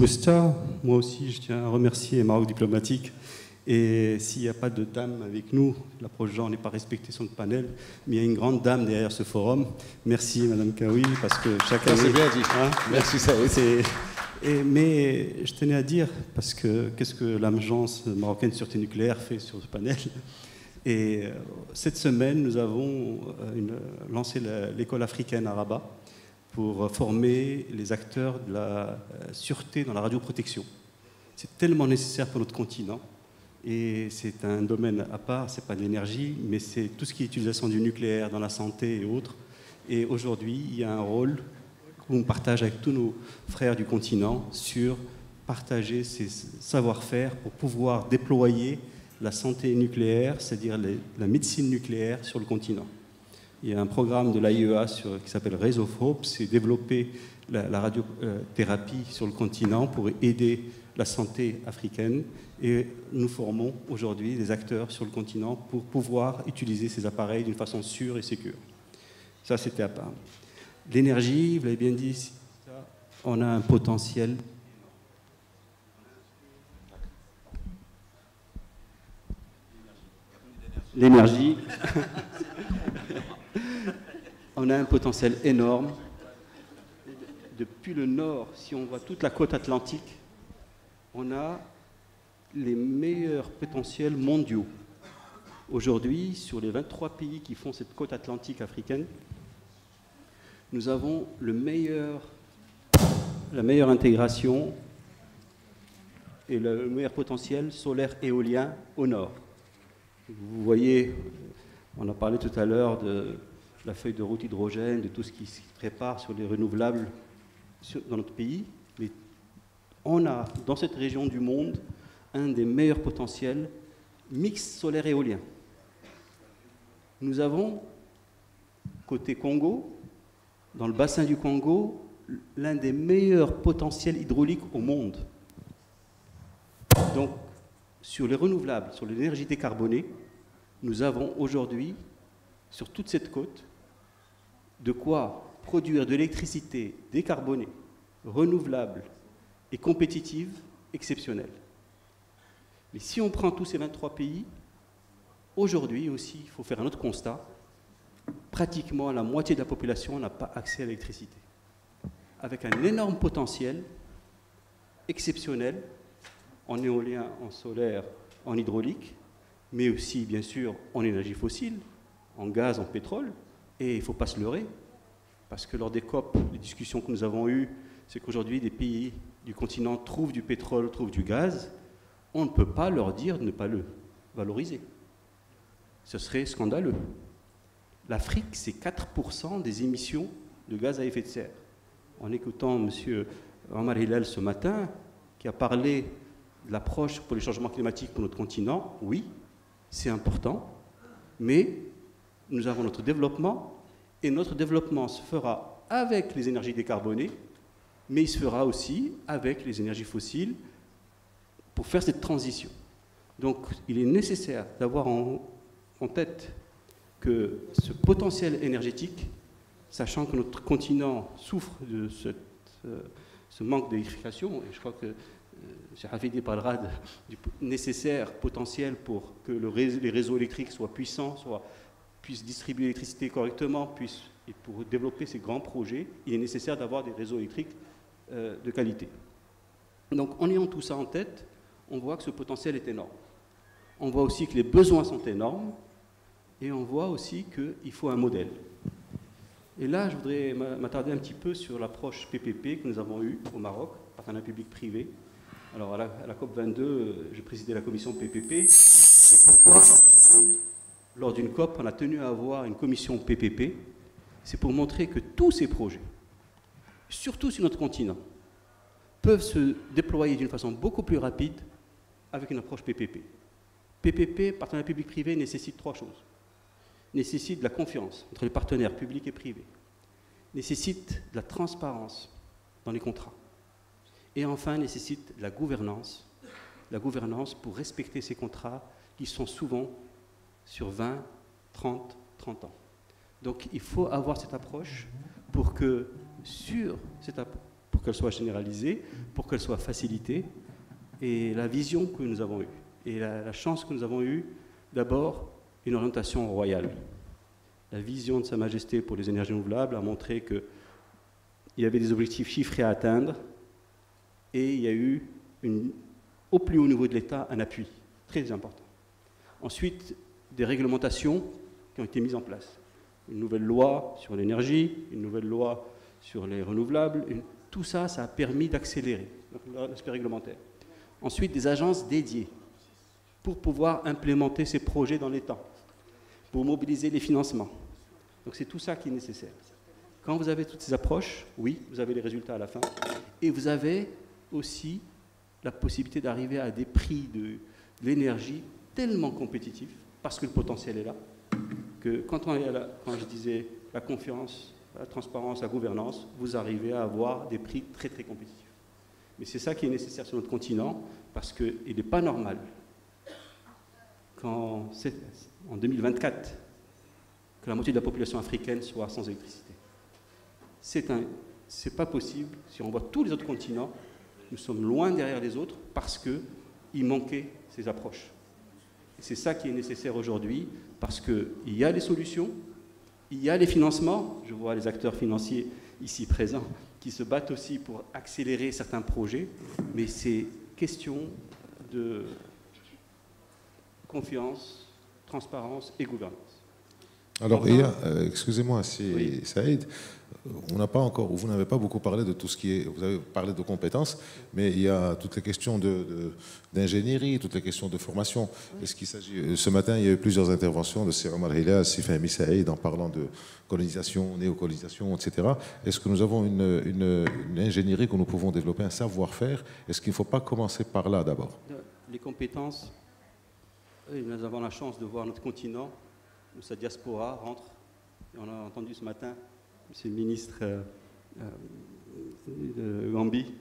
Costa. Moi aussi, je tiens à remercier Maroc Diplomatique. Et s'il n'y a pas de dame avec nous, l'approche genre n'est pas respectée sur le panel, mais il y a une grande dame derrière ce forum. Merci Madame Kaoui, parce que chaque année... C'est bien dit. Hein, merci Saïd. Mais je tenais à dire, parce que qu'est-ce que l'Agence marocaine de sûreté nucléaire fait sur ce panel? Et cette semaine, nous avons lancé l'école africaine à Rabat pour former les acteurs de la sûreté dans la radioprotection. C'est tellement nécessaire pour notre continent. Et c'est un domaine à part, ce n'est pas de l'énergie, mais c'est tout ce qui est utilisation du nucléaire dans la santé et autres. Et aujourd'hui, il y a un rôle qu'on partage avec tous nos frères du continent sur partager ces savoir-faire pour pouvoir déployer la santé nucléaire, c'est-à-dire la médecine nucléaire sur le continent. Il y a un programme de l'AIEA qui s'appelle Rays of Hope, c'est développer la radiothérapie sur le continent pour aider la santé africaine. Et nous formons aujourd'hui des acteurs sur le continent pour pouvoir utiliser ces appareils d'une façon sûre et sécure. Ça, c'était à part. L'énergie, vous l'avez bien dit, on a un potentiel. L'énergie, on a un potentiel énorme. Depuis le nord, si on voit toute la côte atlantique, on a les meilleurs potentiels mondiaux. Aujourd'hui, sur les 23 pays qui font cette côte atlantique africaine, nous avons la meilleure intégration et le meilleur potentiel solaire éolien au nord. Vous voyez, on a parlé tout à l'heure de la feuille de route hydrogène, de tout ce qui se prépare sur les renouvelables dans notre pays. Mais on a, dans cette région du monde, un des meilleurs potentiels mix solaire-éolien. Nous avons, côté Congo, dans le bassin du Congo, l'un des meilleurs potentiels hydrauliques au monde. Donc, sur les renouvelables, sur l'énergie décarbonée, nous avons aujourd'hui, sur toute cette côte, de quoi produire de l'électricité décarbonée, renouvelable et compétitive, exceptionnelle. Mais si on prend tous ces 23 pays, aujourd'hui aussi, il faut faire un autre constat. Pratiquement la moitié de la population n'a pas accès à l'électricité. Avec un énorme potentiel exceptionnel en éolien, en solaire, en hydraulique, mais aussi, bien sûr, en énergie fossile, en gaz, en pétrole. Et il ne faut pas se leurrer, parce que lors des COP, les discussions que nous avons eues, c'est qu'aujourd'hui, des pays du continent trouvent du pétrole, trouvent du gaz. On ne peut pas leur dire de ne pas le valoriser. Ce serait scandaleux. L'Afrique, c'est 4% des émissions de gaz à effet de serre. En écoutant M. Omar Hillel ce matin, qui a parlé de l'approche pour les changements climatiques pour notre continent, oui, c'est important, mais nous avons notre développement, et notre développement se fera avec les énergies décarbonées, mais il se fera aussi avec les énergies fossiles pour faire cette transition. Donc, il est nécessaire d'avoir en tête que ce potentiel énergétique, sachant que notre continent souffre de ce manque d'électrification, et je crois que M. Hafidi parlera du nécessaire potentiel pour que les réseaux électriques soient puissants, puissent distribuer l'électricité correctement, et pour développer ces grands projets, il est nécessaire d'avoir des réseaux électriques de qualité. Donc, en ayant tout ça en tête, on voit que ce potentiel est énorme. On voit aussi que les besoins sont énormes, et on voit aussi qu'il faut un modèle. Et là, je voudrais m'attarder un petit peu sur l'approche PPP que nous avons eue au Maroc, partenariat public-privé. Alors, à la COP22, j'ai présidé la commission PPP. Lors d'une COP, on a tenu à avoir une commission PPP. C'est pour montrer que tous ces projets, surtout sur notre continent, peuvent se déployer d'une façon beaucoup plus rapide avec une approche PPP. PPP, partenariat public-privé, nécessite trois choses. Nécessite de la confiance entre les partenaires publics et privés, nécessite de la transparence dans les contrats, et enfin nécessite de la gouvernance pour respecter ces contrats qui sont souvent sur 20, 30 ans. Donc il faut avoir cette approche pour que qu'elle soit généralisée, pour qu'elle soit facilitée, et la vision que nous avons eue, et la chance que nous avons eue, d'abord, une orientation royale. La vision de Sa Majesté pour les énergies renouvelables a montré qu'il y avait des objectifs chiffrés à atteindre, et il y a eu, au plus haut niveau de l'État, un appui très important. Ensuite, des réglementations qui ont été mises en place. Une nouvelle loi sur l'énergie, une nouvelle loi sur les renouvelables, tout ça, ça a permis d'accélérer l'aspect réglementaire. Ensuite, des agences dédiées pour pouvoir implémenter ces projets dans les temps, pour mobiliser les financements. Donc c'est tout ça qui est nécessaire. Quand vous avez toutes ces approches, oui, vous avez les résultats à la fin, et vous avez aussi la possibilité d'arriver à des prix de l'énergie tellement compétitifs, parce que le potentiel est là, que quand je disais la confiance, la transparence, la gouvernance, vous arrivez à avoir des prix très très compétitifs. Mais c'est ça qui est nécessaire sur notre continent, parce qu'il n'est pas normal qu'en 2024, que la moitié de la population africaine soit sans électricité. C'est pas possible. Si on voit tous les autres continents, nous sommes loin derrière les autres parce qu'il manquait ces approches. C'est ça qui est nécessaire aujourd'hui, parce qu'il y a les solutions, il y a les financements. Je vois les acteurs financiers ici présents qui se battent aussi pour accélérer certains projets, mais c'est question de confiance, transparence et gouvernance. Alors, excusez-moi, oui. Saïd, on n'a pas encore, ou vous n'avez pas beaucoup parlé de tout ce qui est, vous avez parlé de compétences, mais il y a toutes les questions d'ingénierie, toutes les questions de formation. Est-ce qu'il s'agit, ce matin, il y a eu plusieurs interventions de Sir Omar Hilal, Sifahmi Saïd, en parlant de colonisation, néocolonisation, etc. Est-ce que nous avons une ingénierie que nous pouvons développer, un savoir-faire? Est-ce qu'il ne faut pas commencer par là d'abord? Les compétences, nous avons la chance de voir notre continent, où sa diaspora rentre. Et on a entendu ce matin M. le ministre de Gambie,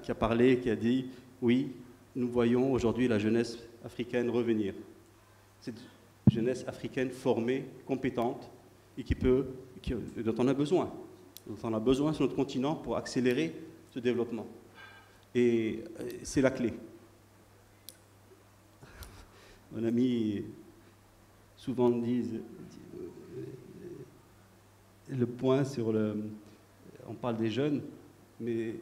qui a parlé, qui a dit « Oui, nous voyons aujourd'hui la jeunesse africaine revenir. Cette jeunesse africaine formée, compétente, et dont on a besoin. Dont on a besoin sur notre continent pour accélérer ce développement. Et c'est la clé. Mon ami souvent disent le point sur on parle des jeunes, mais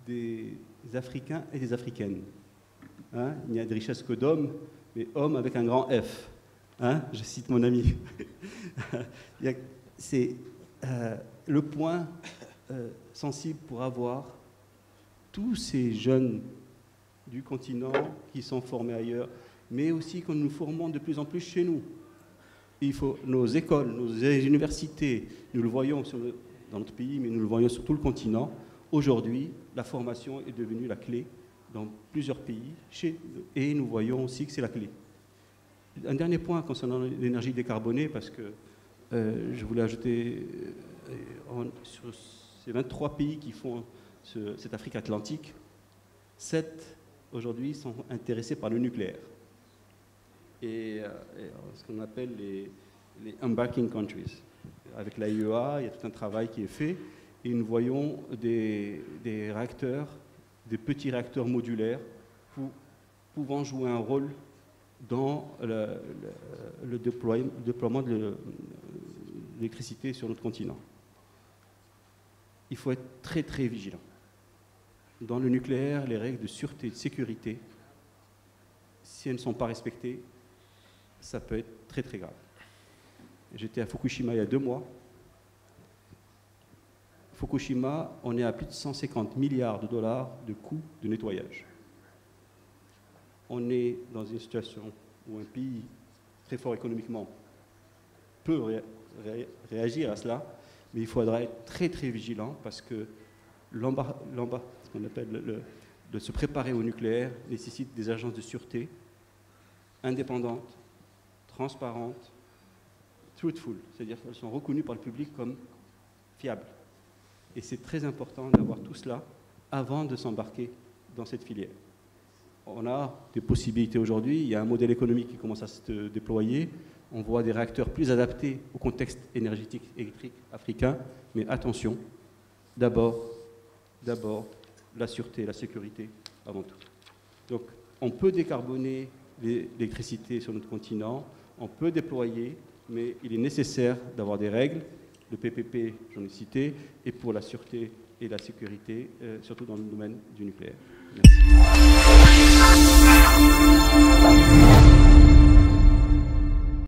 des Africains et des Africaines. Il n'y a de richesse que d'hommes, mais hommes avec un grand F. Je cite mon ami. C'est le point sensible pour avoir tous ces jeunes du continent qui sont formés ailleurs, mais aussi que nous formons de plus en plus chez nous. Il faut nos écoles, nos universités, nous le voyons dans notre pays, mais nous le voyons sur tout le continent. Aujourd'hui, la formation est devenue la clé dans plusieurs pays, et nous voyons aussi que c'est la clé. Un dernier point concernant l'énergie décarbonée, parce que je voulais ajouter, sur ces 23 pays qui font cette Afrique atlantique, 7 aujourd'hui sont intéressés par le nucléaire. Et ce qu'on appelle les embarking countries. Avec l'AIEA, il y a tout un travail qui est fait, et nous voyons des réacteurs, des petits réacteurs modulaires, pouvant jouer un rôle dans le déploiement de l'électricité sur notre continent. Il faut être très très vigilant. Dans le nucléaire, les règles de sûreté et de sécurité, si elles ne sont pas respectées, ça peut être très très grave. J'étais à Fukushima il y a 2 mois. Fukushima, on est à plus de 150 milliards de dollars de coûts de nettoyage. On est dans une situation où un pays très fort économiquement peut réagir à cela, mais il faudra être très très vigilant parce que ce qu'on appelle de se préparer au nucléaire nécessite des agences de sûreté indépendantes, transparentes, truthful, c'est-à-dire qu'elles sont reconnues par le public comme fiables. Et c'est très important d'avoir tout cela avant de s'embarquer dans cette filière. On a des possibilités aujourd'hui, il y a un modèle économique qui commence à se déployer, on voit des réacteurs plus adaptés au contexte énergétique électrique africain, mais attention, d'abord, d'abord la sûreté, la sécurité avant tout. Donc, on peut décarboner l'électricité sur notre continent, on peut déployer, mais il est nécessaire d'avoir des règles. Le PPP, j'en ai cité, et pour la sûreté et la sécurité, surtout dans le domaine du nucléaire. Merci.